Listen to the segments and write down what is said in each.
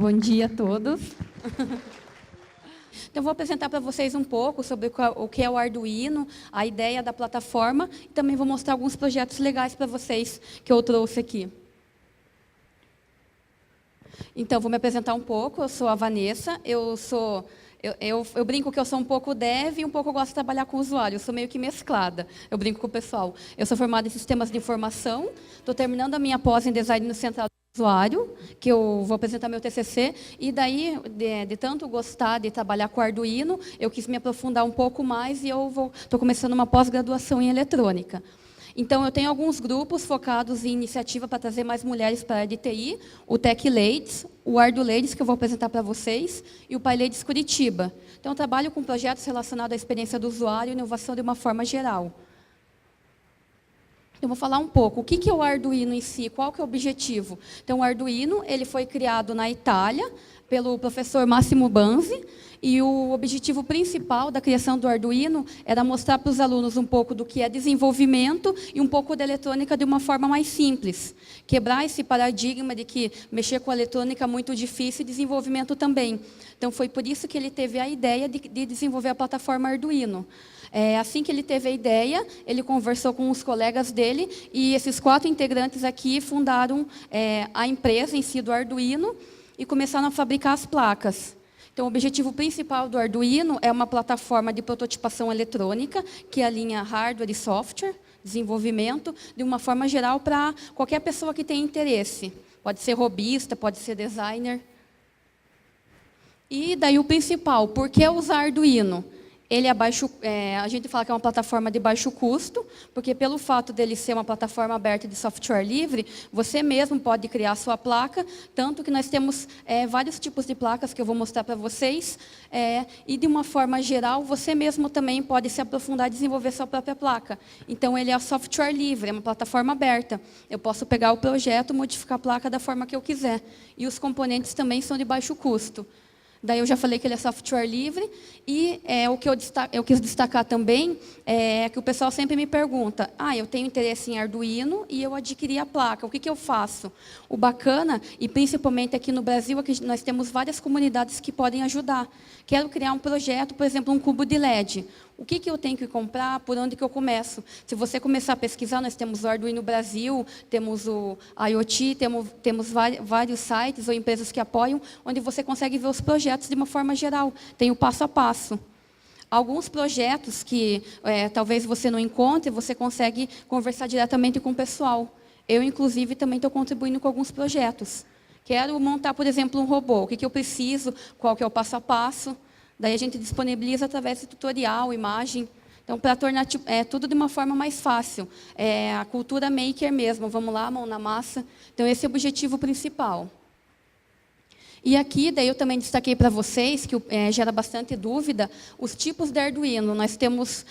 Bom dia a todos. Então, vou apresentar para vocês um pouco sobre o que é o Arduino, a ideia da plataforma, e também vou mostrar alguns projetos legais para vocês que eu trouxe aqui. Então, vou me apresentar um pouco. Eu sou a Vanessa, eu brinco que eu sou um pouco dev e um pouco gosto de trabalhar com usuário. Eu sou meio que mesclada, eu brinco com o pessoal. Eu sou formada em sistemas de informação, estou terminando a minha pós em design no central do usuário, que eu vou apresentar meu TCC, e daí, de tanto gostar de trabalhar com Arduino, eu quis me aprofundar um pouco mais e eu estou começando uma pós-graduação em eletrônica. Então, eu tenho alguns grupos focados em iniciativa para trazer mais mulheres para a área de TI, o Tech Ladies, o Ardu Ladies, que eu vou apresentar para vocês, e o Pai Ladies Curitiba. Então, eu trabalho com projetos relacionados à experiência do usuário e inovação de uma forma geral. Eu vou falar um pouco. O que é o Arduino em si? Qual que é o objetivo? Então, o Arduino ele foi criado na Itália pelo professor Massimo Banzi, e o objetivo principal da criação do Arduino era mostrar para os alunos um pouco do que é desenvolvimento e um pouco da eletrônica de uma forma mais simples. Quebrar esse paradigma de que mexer com a eletrônica é muito difícil e desenvolvimento também. Então, foi por isso que ele teve a ideia de desenvolver a plataforma Arduino. Assim que ele teve a ideia, ele conversou com os colegas dele, e esses 4 integrantes aqui fundaram a empresa em si do Arduino e começaram a fabricar as placas. Então, o objetivo principal do Arduino é uma plataforma de prototipação eletrônica, que alinha hardware e software, desenvolvimento, de uma forma geral para qualquer pessoa que tenha interesse. Pode ser hobbyista, pode ser designer. E daí o principal, por que usar Arduino? Ele é a gente fala que é uma plataforma de baixo custo, porque pelo fato dele ser uma plataforma aberta de software livre, você mesmo pode criar a sua placa, tanto que nós temos vários tipos de placas que eu vou mostrar para vocês, e de uma forma geral, você mesmo também pode se aprofundar e desenvolver sua própria placa. Então, ele é software livre, é uma plataforma aberta. Eu posso pegar o projeto, modificar a placa da forma que eu quiser. E os componentes também são de baixo custo. Daí eu já falei que ele é software livre, e o que eu quis destacar também é que o pessoal sempre me pergunta, eu tenho interesse em Arduino e eu adquiri a placa, o que eu faço? O bacana, e principalmente aqui no Brasil, é que nós temos várias comunidades que podem ajudar. Quero criar um projeto, por exemplo, um cubo de LED. O que eu tenho que comprar? Por onde que eu começo? Se você começar a pesquisar, nós temos o Arduino Brasil, temos o IoT, temos vários sites ou empresas que apoiam, onde você consegue ver os projetos de uma forma geral. Tem o passo a passo. Alguns projetos que talvez você não encontre, você consegue conversar diretamente com o pessoal. Eu, inclusive, também estou contribuindo com alguns projetos. Quero montar, por exemplo, um robô. O que eu preciso? Qual que é o passo a passo? Daí a gente disponibiliza através de tutorial, imagem. Então, para tornar tudo de uma forma mais fácil. A cultura maker mesmo, vamos lá, mão na massa. Então, esse é o objetivo principal. E aqui, daí eu também destaquei para vocês, que gera bastante dúvida, os tipos de Arduino. Nós temos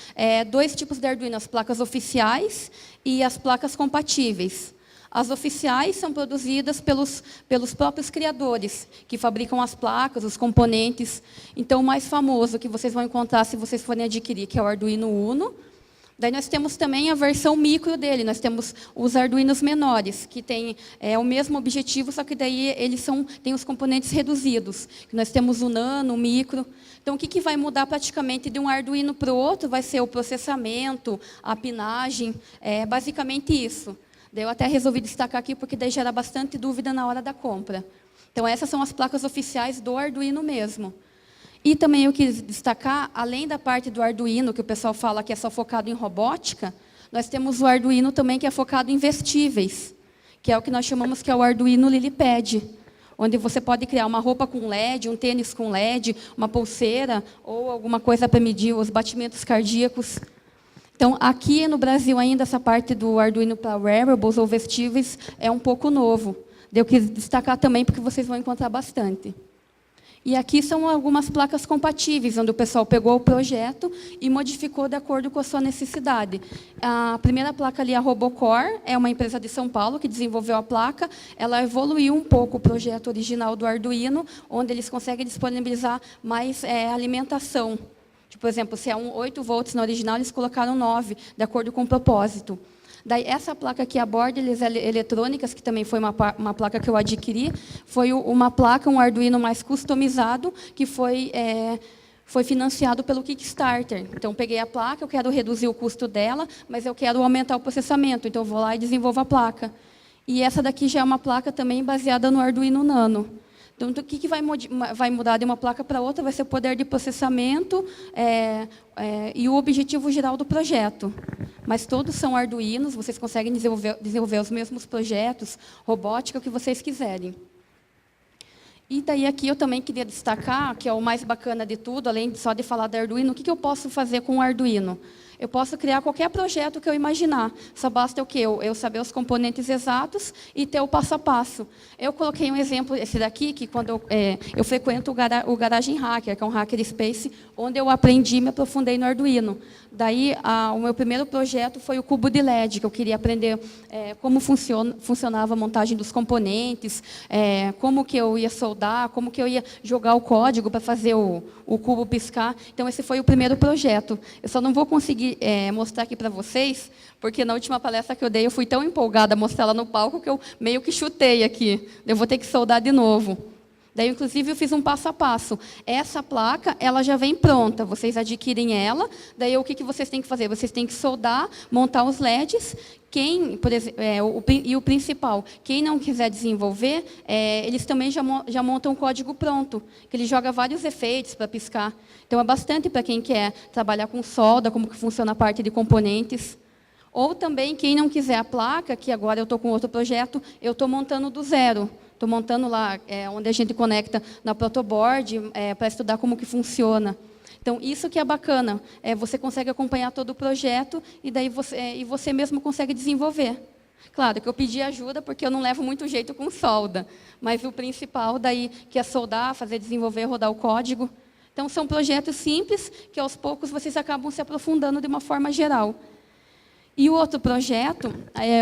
2 tipos de Arduino, as placas oficiais e as placas compatíveis. As oficiais são produzidas pelos próprios criadores, que fabricam as placas, os componentes. Então, o mais famoso que vocês vão encontrar se vocês forem adquirir, que é o Arduino Uno. Daí nós temos também a versão micro dele, nós temos os Arduinos menores, que têm o mesmo objetivo, só que daí eles têm os componentes reduzidos. Nós temos o nano, o micro. Então, o que vai mudar praticamente de um Arduino para o outro vai ser o processamento, a pinagem, basicamente isso. Daí eu até resolvi destacar aqui, porque daí gera bastante dúvida na hora da compra. Então, essas são as placas oficiais do Arduino mesmo. E também eu quis destacar, além da parte do Arduino, que o pessoal fala que é só focado em robótica, nós temos o Arduino também que é focado em vestíveis, que é o que nós chamamos que é o Arduino Lilipad, onde você pode criar uma roupa com LED, um tênis com LED, uma pulseira, ou alguma coisa para medir os batimentos cardíacos. Então, aqui no Brasil ainda, essa parte do Arduino para wearables ou vestíveis é um pouco novo. Eu quis destacar também, porque vocês vão encontrar bastante. E aqui são algumas placas compatíveis, onde o pessoal pegou o projeto e modificou de acordo com a sua necessidade. A primeira placa ali, a Robocore, é uma empresa de São Paulo que desenvolveu a placa. Ela evoluiu um pouco o projeto original do Arduino, onde eles conseguem disponibilizar mais alimentação. Tipo, por exemplo, se é 8 volts na original, eles colocaram 9, de acordo com o propósito. Daí, essa placa aqui, a Borderless Eletrônicas, que também foi uma placa que eu adquiri, foi uma placa, um Arduino mais customizado, que foi financiado pelo Kickstarter. Então, peguei a placa, eu quero reduzir o custo dela, mas eu quero aumentar o processamento, então eu vou lá e desenvolvo a placa. E essa daqui já é uma placa também baseada no Arduino Nano. Então, o que vai mudar de uma placa para outra vai ser o poder de processamento e o objetivo geral do projeto. Mas todos são Arduinos, vocês conseguem desenvolver os mesmos projetos, robótica, o que vocês quiserem. E daí aqui eu também queria destacar, que é o mais bacana de tudo, além só de falar da Arduino, o que eu posso fazer com o Arduino? Eu posso criar qualquer projeto que eu imaginar. Só basta o quê? Eu saber os componentes exatos e ter o passo a passo. Eu coloquei um exemplo, esse daqui, que quando eu frequento o Garagem Hacker, que é um hackerspace, onde eu aprendi e me aprofundei no Arduino. Daí, o meu primeiro projeto foi o cubo de LED, que eu queria aprender como funcionava a montagem dos componentes, como que eu ia soldar, como que eu ia jogar o código para fazer o cubo piscar. Então, esse foi o primeiro projeto. Eu só não vou conseguir mostrar aqui para vocês, porque na última palestra que eu dei, eu fui tão empolgada a mostrar ela no palco que eu meio que chutei aqui. Eu vou ter que soldar de novo. Daí, inclusive, eu fiz um passo a passo. Essa placa, ela já vem pronta. Vocês adquirem ela. Daí, o que vocês têm que fazer? Vocês têm que soldar, montar os LEDs. Por exemplo, e o principal, quem não quiser desenvolver, eles também já montam o código pronto, que ele joga vários efeitos para piscar. Então, é bastante para quem quer trabalhar com solda, como que funciona a parte de componentes. Ou também, quem não quiser a placa, que agora eu estou com outro projeto, eu estou montando do zero. Estou montando lá, onde a gente conecta na protoboard, para estudar como que funciona. Então, isso que é bacana. Você consegue acompanhar todo o projeto e daí você mesmo consegue desenvolver. Claro que eu pedi ajuda porque eu não levo muito jeito com solda. Mas o principal daí, que é soldar, fazer desenvolver, rodar o código. Então, são projetos simples que, aos poucos, vocês acabam se aprofundando de uma forma geral. E o outro projeto,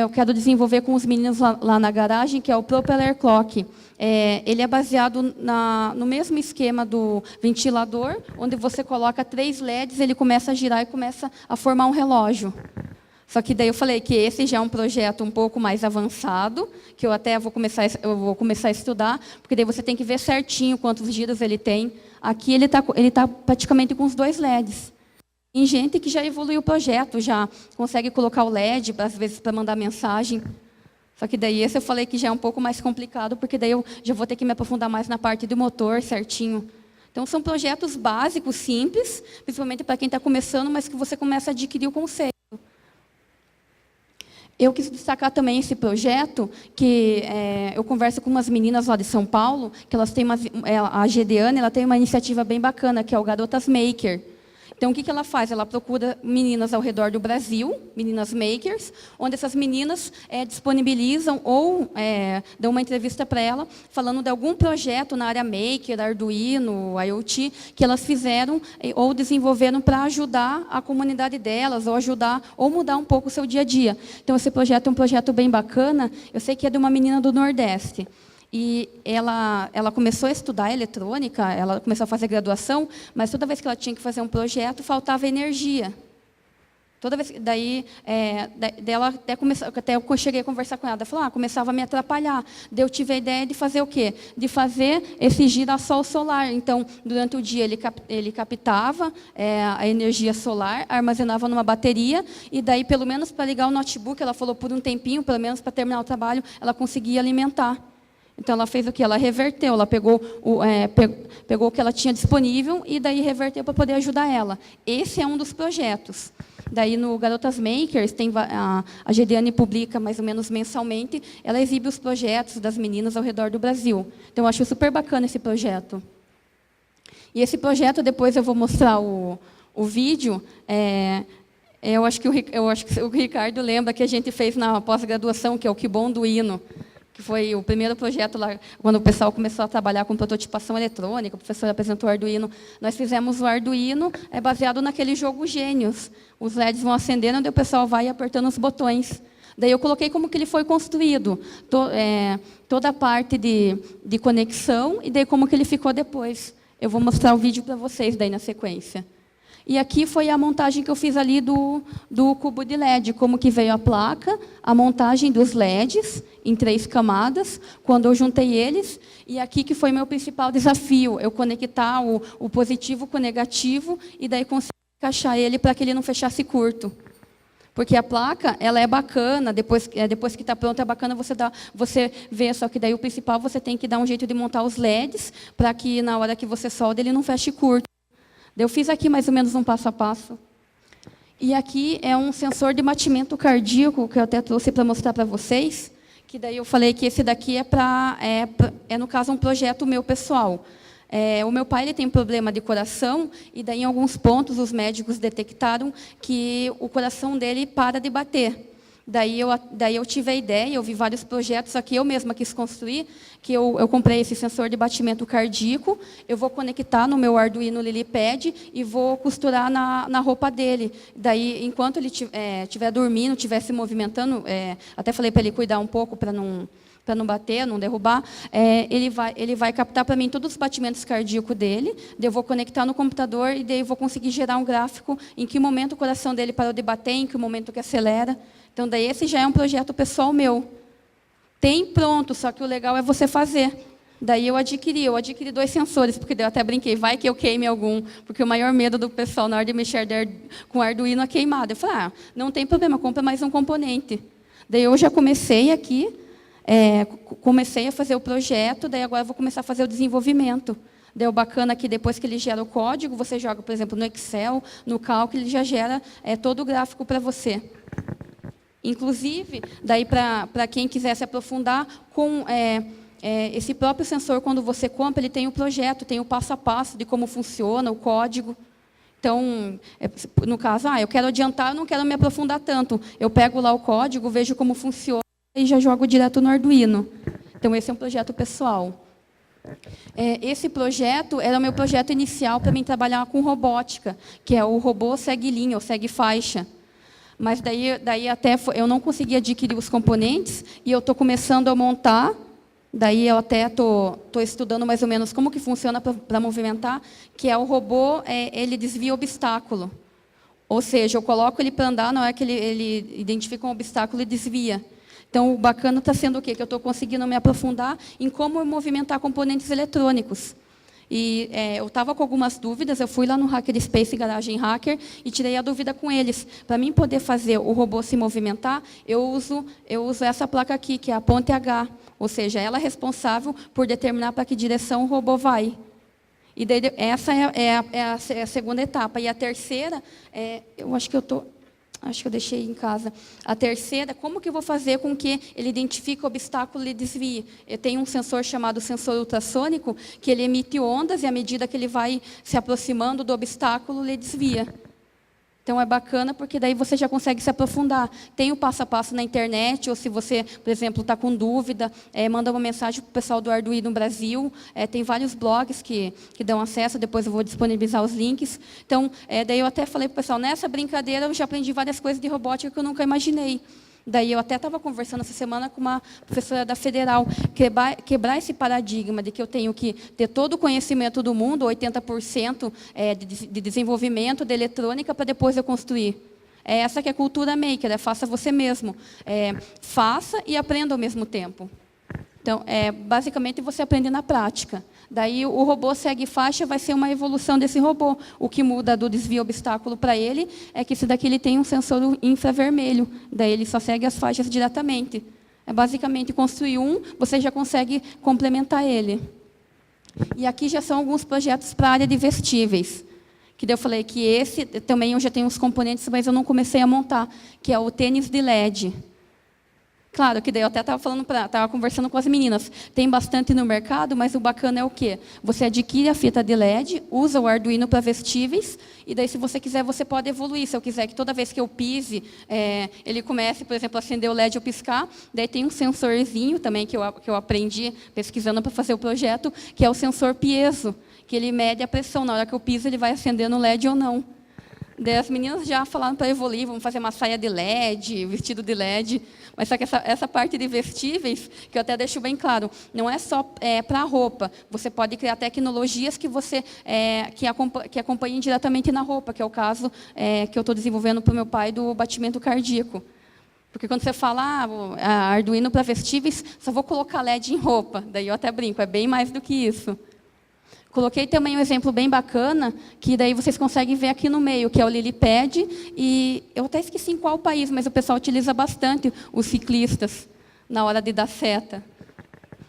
eu quero desenvolver com os meninos lá na garagem, que é o Propeller Clock. Ele é baseado no mesmo esquema do ventilador, onde você coloca 3 LEDs, ele começa a girar e começa a formar um relógio. Só que daí eu falei que esse já é um projeto um pouco mais avançado, que eu até vou começar a estudar, porque daí você tem que ver certinho quantos giros ele tem. Aqui ele tá praticamente com os 2 LEDs. Tem gente que já evoluiu o projeto, já consegue colocar o LED, às vezes, para mandar mensagem. Só que daí esse eu falei que já é um pouco mais complicado, porque daí eu já vou ter que me aprofundar mais na parte do motor, certinho. Então, são projetos básicos, simples, principalmente para quem está começando, mas que você começa a adquirir o conceito. Eu quis destacar também esse projeto, que eu converso com umas meninas lá de São Paulo, que elas têm a Gedeane, ela tem uma iniciativa bem bacana, que é o Garotas Maker. Então, o que ela faz? Ela procura meninas ao redor do Brasil, meninas makers, onde essas meninas disponibilizam ou dão uma entrevista para ela, falando de algum projeto na área maker, Arduino, IoT, que elas fizeram ou desenvolveram para ajudar a comunidade delas, ou ajudar, ou mudar um pouco o seu dia a dia. Então, esse projeto é um projeto bem bacana. Eu sei que é de uma menina do Nordeste. E ela começou a estudar eletrônica, ela começou a fazer graduação, mas toda vez que ela tinha que fazer um projeto, faltava energia. Toda vez, daí ela até eu cheguei a conversar com ela, ela falou, começava a me atrapalhar. Daí eu tive a ideia de fazer o quê? De fazer esse girassol solar. Então, durante o dia, ele captava a energia solar, armazenava numa bateria, e daí, pelo menos para ligar o notebook, ela falou, por um tempinho, pelo menos para terminar o trabalho, ela conseguia alimentar. Então, ela fez o quê? Ela reverteu, ela pegou o que ela tinha disponível e daí reverteu para poder ajudar ela. Esse é um dos projetos. Daí, no Garotas Makers, a Gedeane publica mais ou menos mensalmente, ela exibe os projetos das meninas ao redor do Brasil. Então, eu acho super bacana esse projeto. E esse projeto, depois eu vou mostrar o vídeo. Eu acho que o Ricardo lembra que a gente fez na pós-graduação, que é o Que Bom do Hino, que foi o primeiro projeto lá, quando o pessoal começou a trabalhar com prototipação eletrônica, o professor apresentou o Arduino. Nós fizemos o Arduino baseado naquele jogo Gênios. Os LEDs vão acendendo, onde o pessoal vai apertando os botões. Daí eu coloquei como que ele foi construído, toda a parte de conexão, e daí como que ele ficou depois. Eu vou mostrar o vídeo para vocês daí na sequência. E aqui foi a montagem que eu fiz ali do cubo de LED, como que veio a placa, a montagem dos LEDs em 3 camadas, quando eu juntei eles, e aqui que foi meu principal desafio, eu conectar o positivo com o negativo, e daí conseguir encaixar ele para que ele não fechasse curto. Porque a placa, ela é bacana, depois que está pronta, é bacana você ver, só que daí o principal, você tem que dar um jeito de montar os LEDs, para que na hora que você solda, ele não feche curto. Eu fiz aqui mais ou menos um passo a passo. E aqui é um sensor de batimento cardíaco, que eu até trouxe para mostrar para vocês, que daí eu falei que esse daqui no caso, um projeto meu pessoal. O meu pai ele tem problema de coração, e daí em alguns pontos os médicos detectaram que o coração dele para de bater. Daí eu tive a ideia, eu vi vários projetos, só que eu mesma quis construir, que eu comprei esse sensor de batimento cardíaco, eu vou conectar no meu Arduino LilyPad e vou costurar na roupa dele. Daí, enquanto ele estiver dormindo, estiver se movimentando, até falei para ele cuidar um pouco para não bater, não derrubar, ele vai captar para mim todos os batimentos cardíacos dele, daí eu vou conectar no computador e daí eu vou conseguir gerar um gráfico em que momento o coração dele parou de bater, em que momento que acelera. Então, daí esse já é um projeto pessoal meu. Tem pronto, só que o legal é você fazer. Daí eu adquiri 2 sensores, porque eu até brinquei, vai que eu queime algum, porque o maior medo do pessoal na hora de mexer com Arduino é queimado. Eu falei, não tem problema, compra mais um componente. Daí eu já comecei aqui, comecei a fazer o projeto, daí agora eu vou começar a fazer o desenvolvimento. Daí o bacana é que depois que ele gera o código, você joga, por exemplo, no Excel, no cálculo, ele já gera todo o gráfico para você. Inclusive, daí para quem quiser se aprofundar, com esse próprio sensor, quando você compra, ele tem o projeto, tem o passo a passo de como funciona, o código. Então, no caso, eu quero adiantar, eu não quero me aprofundar tanto. Eu pego lá o código, vejo como funciona e já jogo direto no Arduino. Então, esse é um projeto pessoal. Esse projeto era o meu projeto inicial para mim trabalhar com robótica, que é o robô segue linha, ou segue faixa. Mas daí até eu não consegui adquirir os componentes e eu estou começando a montar. Daí eu até estou estudando mais ou menos como que funciona para movimentar, que é o robô, ele desvia obstáculo. Ou seja, eu coloco ele para andar, na hora que ele identifica um obstáculo e desvia. Então, o bacana está sendo o quê? Que eu estou conseguindo me aprofundar em como movimentar componentes eletrônicos. E eu estava com algumas dúvidas, eu fui lá no Hackerspace Garagem Hacker e tirei a dúvida com eles. Para mim poder fazer o robô se movimentar, eu uso essa placa aqui, que é a ponte H. Ou seja, ela é responsável por determinar para que direção o robô vai. E daí, essa é a segunda etapa. E a terceira, eu acho que eu deixei em casa. A terceira, como que eu vou fazer com que ele identifique o obstáculo e desvie? Eu tenho um sensor chamado sensor ultrassônico, que ele emite ondas e, à medida que ele vai se aproximando do obstáculo, ele desvia. Então, é bacana, porque daí você já consegue se aprofundar. Tem o passo a passo na internet, ou se você, por exemplo, está com dúvida, manda uma mensagem para o pessoal do Arduino Brasil. Tem vários blogs que dão acesso, depois eu vou disponibilizar os links. Então, daí eu até falei para o pessoal, nessa brincadeira eu já aprendi várias coisas de robótica que eu nunca imaginei. Daí eu até estava conversando essa semana com uma professora da Federal, quebrar esse paradigma de que eu tenho que ter todo o conhecimento do mundo, 80% de desenvolvimento de eletrônica, para depois eu construir. Essa que é a cultura maker, faça você mesmo. Faça e aprenda ao mesmo tempo. Então, basicamente, você aprende na prática. Daí, o robô segue faixa, vai ser uma evolução desse robô. O que muda do desvio obstáculo para ele é que esse daqui ele tem um sensor infravermelho. Daí, ele só segue as faixas diretamente. Basicamente, construir você já consegue complementar ele. E aqui já são alguns projetos para a área de vestíveis. Que daí eu falei que esse também eu já tenho os componentes, mas eu não comecei a montar, que é o tênis de LED. Claro, que daí eu até estava conversando com as meninas. Tem bastante no mercado, mas o bacana é o quê? Você adquire a fita de LED, usa o Arduino para vestíveis, e daí, se você quiser, você pode evoluir. Se eu quiser que toda vez que eu pise, ele comece, por exemplo, a acender o LED ou piscar, daí tem um sensorzinho também que eu aprendi pesquisando para fazer o projeto, que é o sensor piezo, que ele mede a pressão. Na hora que eu piso, ele vai acender no LED ou não. Daí as meninas já falaram para evoluir, vamos fazer uma saia de LED, vestido de LED. Mas só que essa parte de vestíveis, que eu até deixo bem claro, não é só para a roupa. Você pode criar tecnologias que que acompanhem diretamente na roupa, que é o caso que eu estou desenvolvendo para o meu pai do batimento cardíaco. Porque quando você fala, Arduino para vestíveis, só vou colocar LED em roupa. Daí eu até brinco, é bem mais do que isso. Coloquei também um exemplo bem bacana, que daí vocês conseguem ver aqui no meio, que é o LilyPad. E eu até esqueci em qual país, mas o pessoal utiliza bastante, os ciclistas, na hora de dar seta.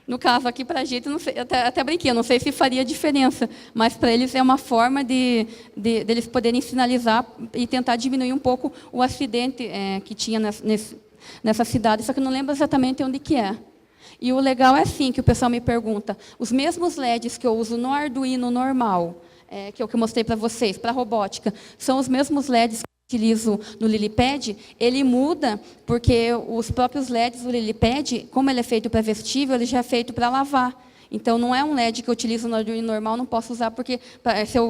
No caso aqui, para a gente, não sei, até brinquei, eu não sei se faria diferença, mas para eles é uma forma de eles poderem sinalizar e tentar diminuir um pouco o acidente que tinha nessa cidade, só que eu não lembro exatamente onde que é. E o legal é assim, que o pessoal me pergunta, os mesmos LEDs que eu uso no Arduino normal, que é o que eu mostrei para vocês, para a robótica, são os mesmos LEDs que eu utilizo no LilyPad. Ele muda porque os próprios LEDs do LilyPad, como ele é feito para vestível, ele já é feito para lavar. Então, não é um LED que eu utilizo no Arduino normal, não posso usar, porque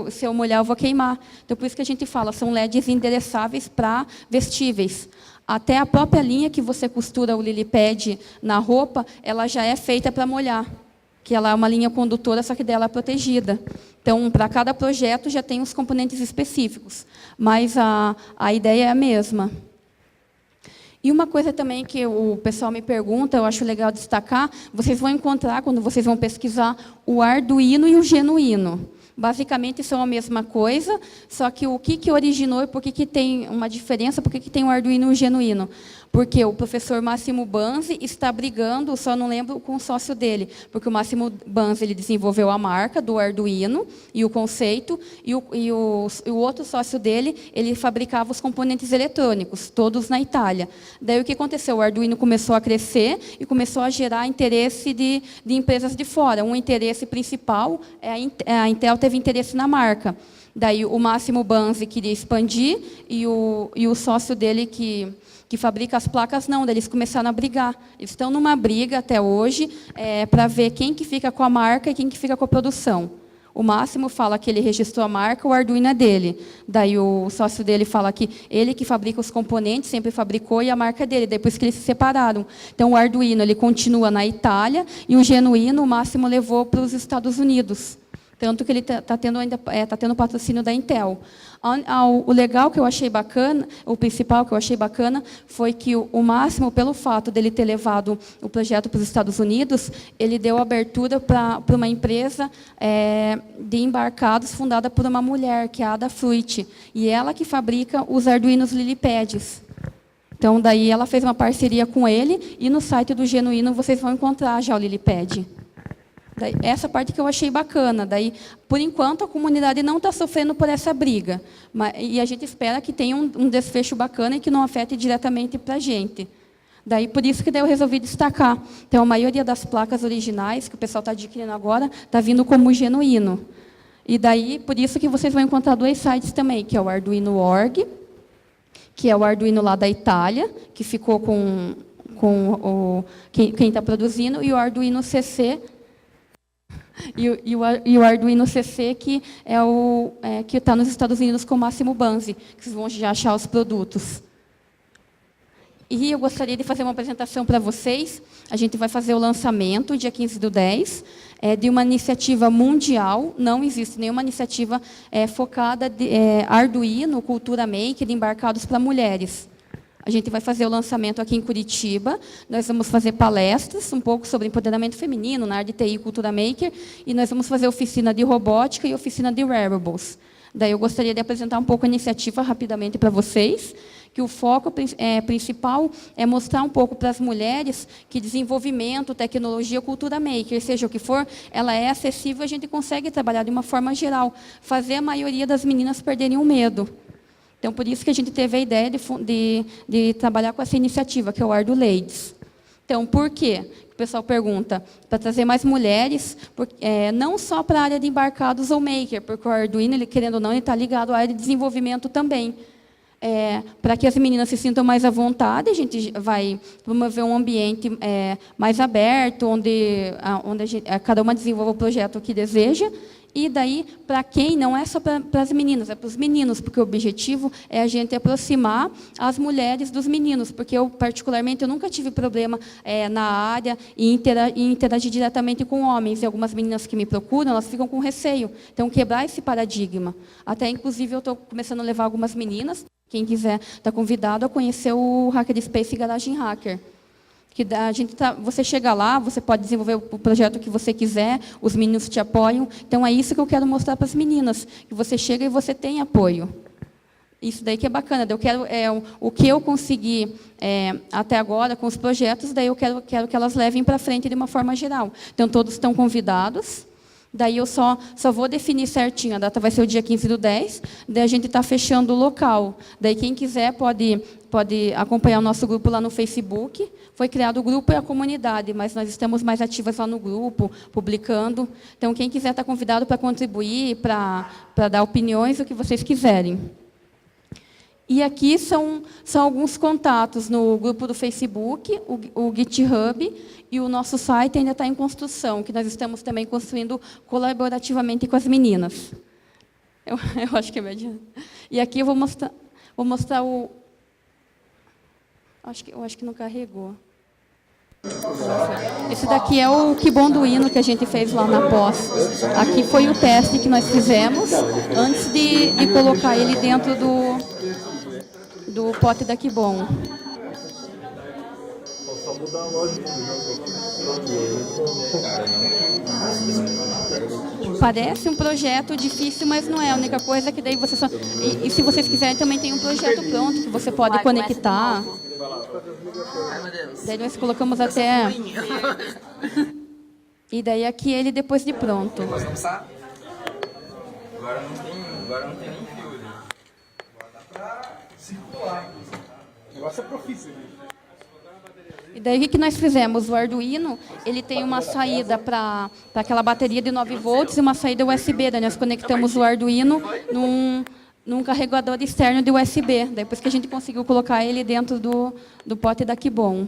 se eu molhar, eu vou queimar. Então, por isso que a gente fala, são LEDs endereçáveis para vestíveis. Até a própria linha que você costura o LilyPad na roupa, ela já é feita para molhar, que ela é uma linha condutora, só que dela é protegida. Então, para cada projeto, já tem os componentes específicos, mas a ideia é a mesma. E uma coisa também que o pessoal me pergunta, eu acho legal destacar, vocês vão encontrar, quando vocês vão pesquisar, o Arduino e o Genuino. Basicamente, são a mesma coisa, só que o que originou e por que tem uma diferença, por que tem o Arduino e o Genuino? Porque o professor Máximo Banzi está brigando, só não lembro, com o sócio dele, porque o Máximo Banzi ele desenvolveu a marca do Arduino e o conceito, e o outro sócio dele, ele fabricava os componentes eletrônicos, todos na Itália. Daí o que aconteceu? O Arduino começou a crescer e começou a gerar interesse de empresas de fora. Um interesse principal, a Intel teve interesse na marca. Daí o Máximo Banzi queria expandir e o sócio dele que fabrica as placas, não, daí eles começaram a brigar. Eles estão numa briga até hoje para ver quem que fica com a marca e quem que fica com a produção. O Máximo fala que ele registrou a marca, o Arduino é dele. Daí o sócio dele fala que ele que fabrica os componentes, sempre fabricou, e a marca é dele, depois que eles se separaram. Então o Arduino ele continua na Itália e o Genuino o Máximo levou para os Estados Unidos. Tanto que ele está tendo patrocínio da Intel. O legal que eu achei bacana, o principal que eu achei bacana, foi que o Máximo, pelo fato dele ter levado o projeto para os Estados Unidos, ele deu abertura para uma empresa de embarcados fundada por uma mulher, que é a Ada Fruit, e ela que fabrica os Arduinos LilyPads. Então, daí ela fez uma parceria com ele, e no site do Genuino vocês vão encontrar já o LilyPad. Daí, essa parte que eu achei bacana. Daí, por enquanto, a comunidade não está sofrendo por essa briga. E a gente espera que tenha um desfecho bacana e que não afete diretamente para a gente. Daí, por isso que daí eu resolvi destacar. Então, a maioria das placas originais que o pessoal está adquirindo agora está vindo como Genuino. E daí, por isso que vocês vão encontrar dois sites também, que é o Arduino.org, que é o Arduino lá da Itália, que ficou com quem está produzindo, e o Arduino CC, e o Arduino CC, que que está nos Estados Unidos com o Máximo Banzi, que vocês vão já achar os produtos. E eu gostaria de fazer uma apresentação para vocês. A gente vai fazer o lançamento, dia 15/10, de uma iniciativa mundial. Não existe nenhuma iniciativa focada de Arduino, Cultura Maker, de embarcados para mulheres. A gente vai fazer o lançamento aqui em Curitiba. Nós vamos fazer palestras, um pouco sobre empoderamento feminino na área de TI e Cultura Maker. E nós vamos fazer oficina de robótica e oficina de wearables. Daí eu gostaria de apresentar um pouco a iniciativa rapidamente para vocês, que o foco principal é mostrar um pouco para as mulheres que desenvolvimento, tecnologia, cultura maker, seja o que for, ela é acessível, a gente consegue trabalhar de uma forma geral, fazer a maioria das meninas perderem o medo. Então, por isso que a gente teve a ideia de trabalhar com essa iniciativa, que é o Ardu Ladies. Então, por quê? O pessoal pergunta, para trazer mais mulheres, não só para a área de embarcados ou maker, porque o Arduino, ele, querendo ou não, ele está ligado à área de desenvolvimento também. Para que as meninas se sintam mais à vontade, a gente vai promover um ambiente mais aberto, onde cada uma desenvolva o projeto que deseja. E daí, para quem, não é só para as meninas, é para os meninos, porque o objetivo é a gente aproximar as mulheres dos meninos, porque eu, particularmente, eu nunca tive problema na área e interagir diretamente com homens. E algumas meninas que me procuram, elas ficam com receio. Então, quebrar esse paradigma. Até, inclusive, eu estou começando a levar algumas meninas, quem quiser está convidado a conhecer o Hackerspace Garagem Hacker. Que você chega lá, você pode desenvolver o projeto que você quiser, os meninos te apoiam. Então, é isso que eu quero mostrar para as meninas, que você chega e você tem apoio. Isso daí que é bacana. Eu quero, o que eu consegui até agora com os projetos, daí eu quero que elas levem para frente de uma forma geral. Então, todos estão convidados. Daí eu só vou definir certinho, a data vai ser o dia 15/10, daí a gente está fechando o local. Daí quem quiser pode acompanhar o nosso grupo lá no Facebook. Foi criado o grupo e a comunidade, mas nós estamos mais ativas lá no grupo, publicando. Então, quem quiser está convidado para contribuir, para dar opiniões, o que vocês quiserem. E aqui são alguns contatos no grupo do Facebook, o GitHub, e o nosso site ainda está em construção, que nós estamos também construindo colaborativamente com as meninas. Eu acho que é mediano. E aqui eu vou mostrar o... Eu acho que não carregou. Esse daqui é o Kibonduino que a gente fez lá na pós. Aqui foi o teste que nós fizemos antes de colocar ele dentro do pote da Kibon. Parece um projeto difícil, mas não é. A única coisa é que daí você só... E se vocês quiserem, também tem um projeto pronto que você pode conectar. Daí nós colocamos até... E daí aqui ele depois de pronto. Agora não tem nem fio ali. Agora dá pra circular. O negócio é profício, né? E daí o que nós fizemos? O Arduino, ele tem uma saída para aquela bateria de 9 volts e uma saída USB. Daí nós conectamos o Arduino num carregador externo de USB. Depois que a gente conseguiu colocar ele dentro do pote da Kibon.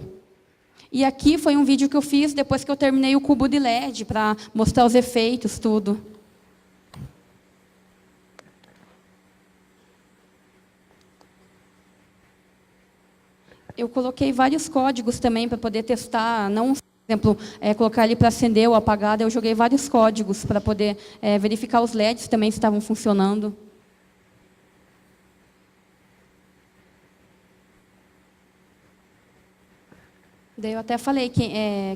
E aqui foi um vídeo que eu fiz depois que eu terminei o cubo de LED, para mostrar os efeitos, tudo. Eu coloquei vários códigos também para poder testar, não, por exemplo, colocar ali para acender ou apagar. Eu joguei vários códigos para poder verificar os LEDs também se estavam funcionando. Daí eu até falei,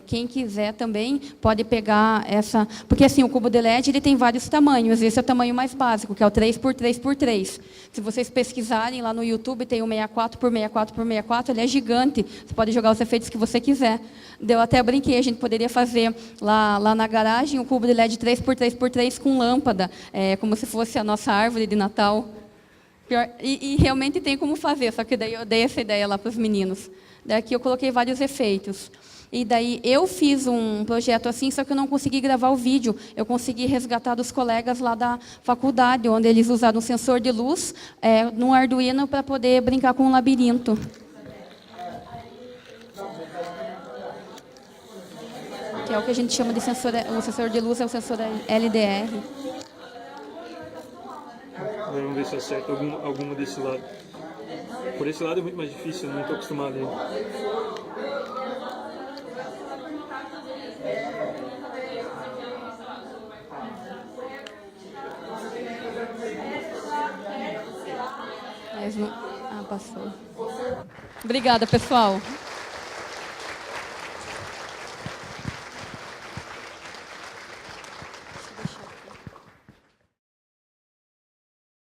quem quiser também pode pegar essa... Porque assim, o cubo de LED ele tem vários tamanhos. Esse é o tamanho mais básico, que é o 3x3x3. Se vocês pesquisarem lá no YouTube, tem o 64x64x64, ele é gigante. Você pode jogar os efeitos que você quiser. Eu até brinquei, a gente poderia fazer lá na garagem um cubo de LED 3x3x3 com lâmpada, como se fosse a nossa árvore de Natal. E realmente tem como fazer, só que daí eu dei essa ideia lá para os meninos. Daqui eu coloquei vários efeitos. E daí eu fiz um projeto assim, só que eu não consegui gravar o vídeo. Eu consegui resgatar dos colegas lá da faculdade, onde eles usaram um sensor de luz no Arduino para poder brincar com um labirinto. Que é o que a gente chama de sensor, o sensor de luz é o sensor LDR. Vamos ver se acerta alguma desse lado. Por esse lado é muito mais difícil, eu não estou acostumado ainda. Passou. Obrigada, pessoal.